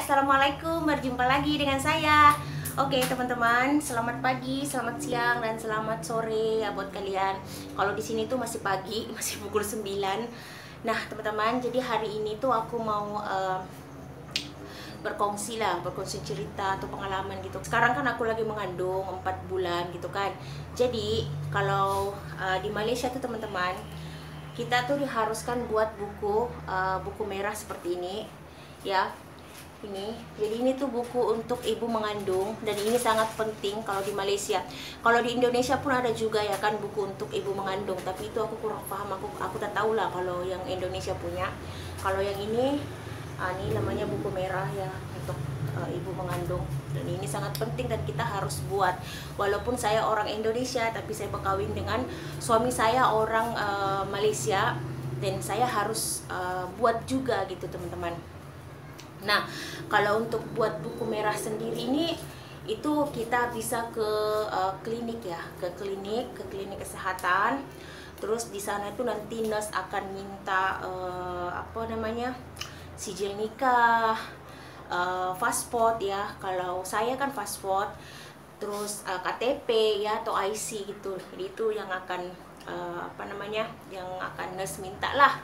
Assalamualaikum, berjumpa lagi dengan saya. Oke teman-teman, selamat pagi, selamat siang, dan selamat sore ya buat kalian. Kalau di sini tuh masih pagi, masih pukul 9. Nah teman-teman, jadi hari ini tuh aku mau berkongsi cerita atau pengalaman gitu. Sekarang kan aku lagi mengandung 4 bulan gitu kan. Jadi kalau di Malaysia tuh teman-teman, kita tuh diharuskan buat buku merah seperti ini ya. Jadi ini tuh buku untuk ibu mengandung, dan ini sangat penting kalau di Malaysia. Kalau di Indonesia pun ada juga ya kan buku untuk ibu mengandung, tapi itu aku kurang paham, aku tak tahu lah kalau yang Indonesia punya. Kalau yang ini namanya buku merah ya untuk ibu mengandung, dan ini sangat penting dan kita harus buat. Walaupun saya orang Indonesia, tapi saya berkawin dengan suami saya orang Malaysia, dan saya harus buat juga gitu teman-teman. Nah, kalau untuk buat buku merah sendiri ini, itu kita bisa ke klinik ya, ke klinik kesehatan. Terus di sana itu nanti nurse akan minta sijil nikah, pasport ya. Kalau saya kan pasport, terus KTP ya atau IC gitu. Jadi itu yang akan yang akan nurse minta lah.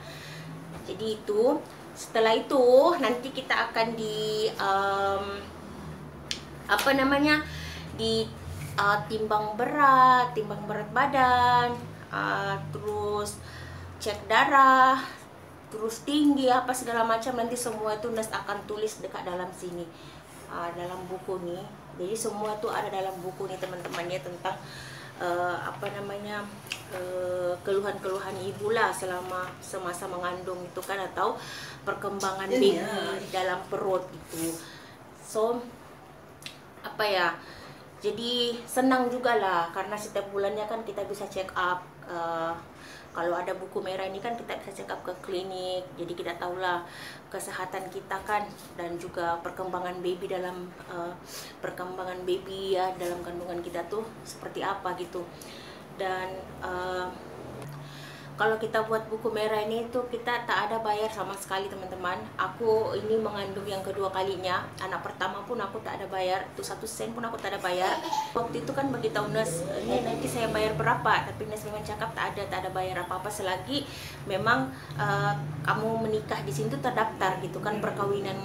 Jadi itu setelah itu nanti kita akan timbang berat badan, terus cek darah, terus tinggi apa segala macam. Nanti semua itu nurse akan tulis dekat dalam sini, dalam buku nih. Jadi semua itu ada dalam buku nih teman-teman ya, tentang keluhan-keluhan ibu lah selama semasa mengandung itu kan, atau perkembangan baby di dalam perut gitu. So jadi senang juga lah, karena setiap bulannya kan kita bisa check up. Kalau ada buku merah ini kan kita bisa check up ke klinik, jadi kita tahulah kesehatan kita kan, dan juga perkembangan baby dalam ya dalam kandungan kita tuh seperti apa gitu. Dan kalau kita buat buku merah ini tuh kita tak ada bayar sama sekali teman-teman. Aku ini mengandung yang kedua kalinya, anak pertama pun aku tak ada bayar, itu 1 sen pun aku tak ada bayar. Waktu itu kan beritahu nurse, ini nanti saya bayar berapa, tapi nurse memang cakap tak ada bayar apa-apa selagi memang kamu menikah di sini tuh terdaftar gitu kan, perkawinan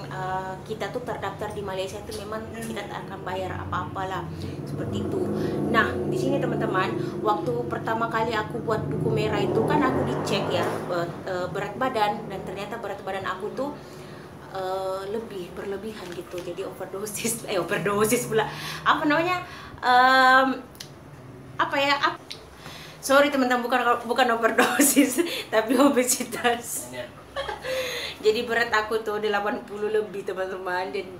kita tuh terdaftar di Malaysia itu, memang kita tak akan bayar apa-apa lah seperti itu. Nah di sini teman-teman, waktu pertama kali aku buat buku merah itu kan aku dicek ya berat badan, dan ternyata berat badan aku tuh berlebihan gitu. Jadi overdosis pula, sorry teman-teman, bukan overdosis tapi obesitas. Jadi berat aku tuh 80 lebih teman-teman, dan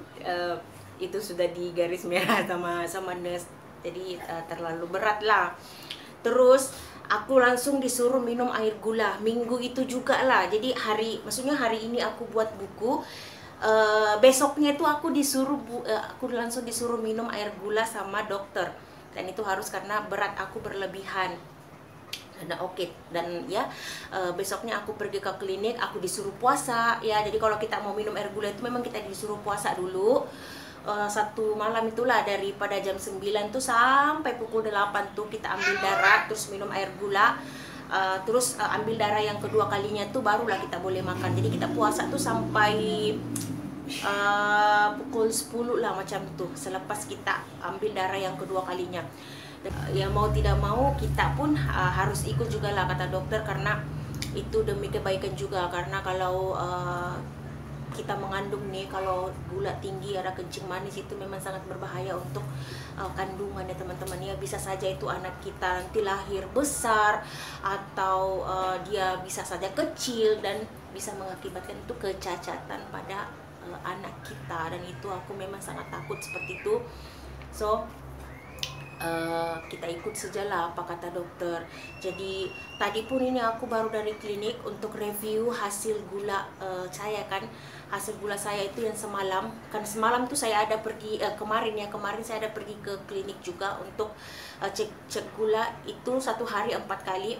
itu sudah di garis merah sama nurse. Jadi terlalu berat lah. Terus aku langsung disuruh minum air gula minggu itu juga lah. Jadi hari ini aku buat buku, besoknya itu aku langsung disuruh minum air gula sama dokter, dan itu harus karena berat aku berlebihan. Dan besoknya aku pergi ke klinik, aku disuruh puasa ya. Jadi kalau kita mau minum air gula itu memang kita disuruh puasa dulu. 1 malam itulah, daripada jam 9 tuh sampai pukul 8 tuh kita ambil darah, terus minum air gula, terus ambil darah yang kedua kalinya tuh barulah kita boleh makan. Jadi kita puasa tuh sampai pukul 10 lah macam tuh, selepas kita ambil darah yang kedua kalinya. Ya mau tidak mau kita pun harus ikut juga lah kata dokter, karena itu demi kebaikan juga. Karena kalau kita mengandung nih, kalau gula tinggi, ada kencing manis, itu memang sangat berbahaya untuk kandungan ya teman-teman ya. Bisa saja itu anak kita nanti lahir besar, atau dia bisa saja kecil, dan bisa mengakibatkan itu kecacatan pada anak kita, dan itu aku memang sangat takut seperti itu. So kita ikut sajalah apa kata dokter. Jadi tadi pun ini aku baru dari klinik untuk review hasil gula saya kan. Hasil gula saya itu yang semalam, kan semalam tuh saya ada pergi kemarin saya ada pergi ke klinik juga untuk cek gula itu 1 hari 4 kali.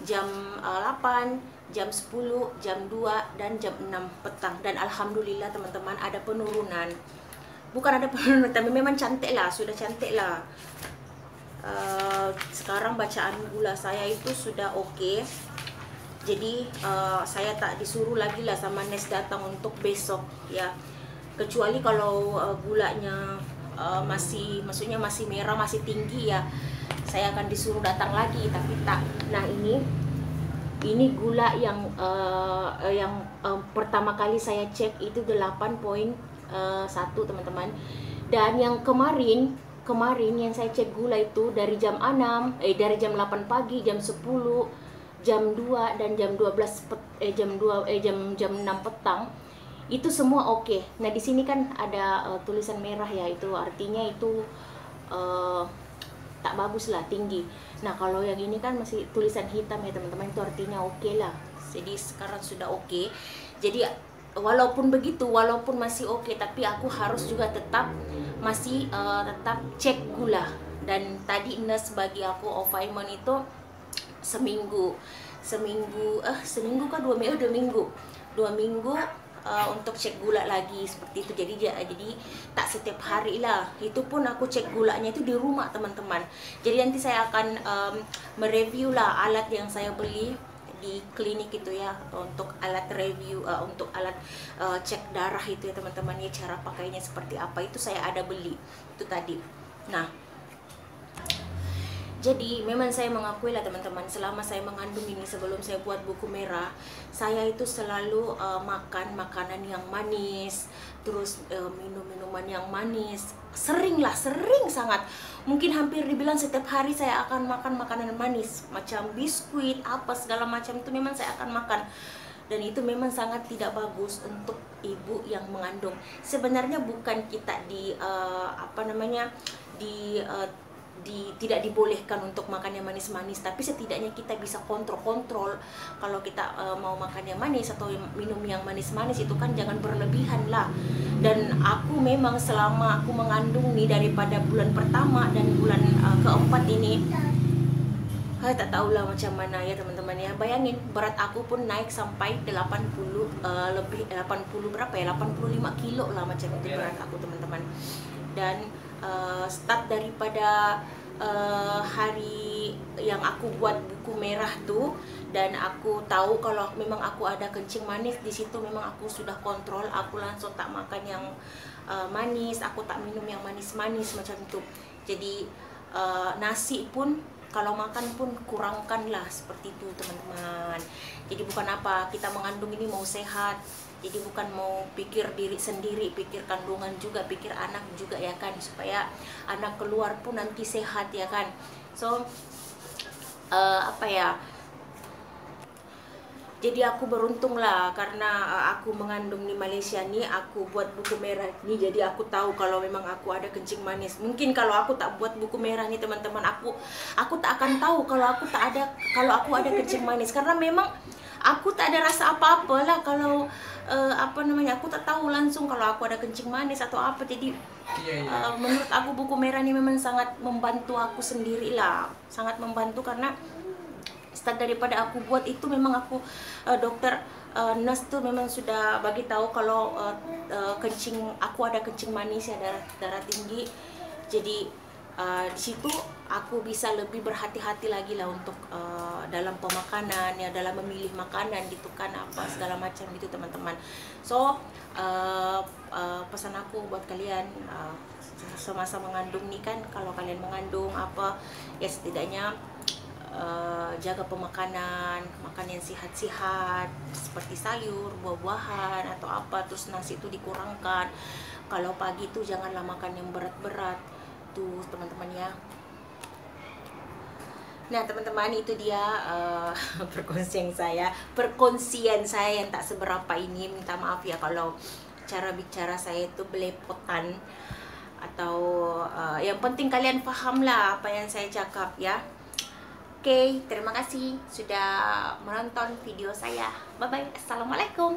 jam 8, jam 10, jam 2, dan jam 6 petang. Dan alhamdulillah teman-teman ada penurunan. Bukan ada penurunan, tapi memang cantik lah, sudah cantik lah. Sekarang bacaan gula saya itu sudah oke. Jadi saya tak disuruh lagi lah sama Nes datang untuk besok ya. Kecuali kalau gulanya maksudnya masih merah, masih tinggi ya, saya akan disuruh datang lagi, tapi tak. Nah, ini gula yang pertama kali saya cek itu 8,1 teman-teman. Dan yang kemarin yang saya cek gula itu dari jam 8 pagi, jam 10, jam 2, dan jam 6 petang. Itu semua oke. Nah, di sini kan ada tulisan merah ya, itu artinya itu tak bagus lah, tinggi. Nah, kalau yang ini kan masih tulisan hitam ya teman-teman, itu artinya oke lah. Jadi sekarang sudah oke. Jadi walaupun begitu, walaupun masih oke, tapi aku harus juga tetap tetap cek gula. Dan tadi nurse bagi aku Ovaiman itu seminggu kah 2 minggu untuk cek gula lagi seperti itu. Jadi tak setiap hari lah, itu pun aku cek gulanya itu di rumah teman-teman. Jadi nanti saya akan mereview lah alat yang saya beli di klinik itu ya, untuk alat review, untuk alat cek darah itu ya teman-teman ya, cara pakainya seperti apa itu saya ada beli itu tadi. Nah, jadi memang saya mengakui lah teman-teman, selama saya mengandung ini, sebelum saya buat buku merah, saya itu selalu makan makanan yang manis, terus minum minuman yang manis, sering sangat. Mungkin hampir dibilang setiap hari saya akan makan makanan manis, macam biskuit, apa segala macam itu memang saya akan makan. Dan itu memang sangat tidak bagus untuk ibu yang mengandung. Sebenarnya bukan kita tidak dibolehkan untuk makan yang manis-manis, tapi setidaknya kita bisa kontrol kalau kita mau makan yang manis atau minum yang manis-manis itu kan jangan berlebihan lah. Dan aku memang selama aku mengandung nih, daripada bulan pertama dan bulan keempat ini, tak tahulah macam mana ya teman-teman ya. Bayangin berat aku pun naik sampai 80 berapa ya, 85 kilo lah macam itu berat aku teman-teman. Dan start daripada hari yang aku buat buku merah tuh, dan aku tahu kalau memang aku ada kencing manis di situ, memang aku sudah kontrol, aku langsung tak makan yang manis, aku tak minum yang manis-manis macam itu. Jadi nasi pun kalau makan pun kurangkan lah seperti itu teman-teman. Jadi bukan apa, kita mengandung ini mau sehat, jadi bukan mau pikir diri sendiri, pikir kandungan juga, pikir anak juga ya kan, supaya anak keluar pun nanti sehat ya kan. So jadi aku beruntung lah, karena aku mengandung di Malaysia nih, aku buat buku merah nih, jadi aku tahu kalau memang aku ada kencing manis. Mungkin kalau aku tak buat buku merah nih teman-teman, aku tak akan tahu kalau aku ada kencing manis, karena memang aku tak ada rasa apa-apa lah kalau aku tak tahu langsung kalau aku ada kencing manis atau apa. Jadi menurut aku buku merah ini memang sangat membantu aku sendiri lah, sangat membantu, karena start daripada aku buat itu memang aku dokter nurse tuh memang sudah bagi tahu kalau aku ada kencing manis ya, darah tinggi. Jadi di situ aku bisa lebih berhati-hati lagi lah untuk dalam pemakanan ya, dalam memilih makanan gitu kan, apa segala macam gitu teman-teman. So pesan aku buat kalian semasa mengandung nih kan, kalau kalian mengandung apa ya, setidaknya jaga pemakanan, makan yang sehat-sehat seperti sayur, buah-buahan atau apa, terus nasi itu dikurangkan. Kalau pagi itu janganlah makan yang berat-berat tuh teman-teman ya. Nah teman-teman, itu dia perkongsian saya yang tak seberapa ini. Minta maaf ya kalau cara bicara saya itu belepotan, atau yang penting kalian paham lah apa yang saya cakap ya. Oke, terima kasih sudah menonton video saya. Bye-bye. Assalamualaikum.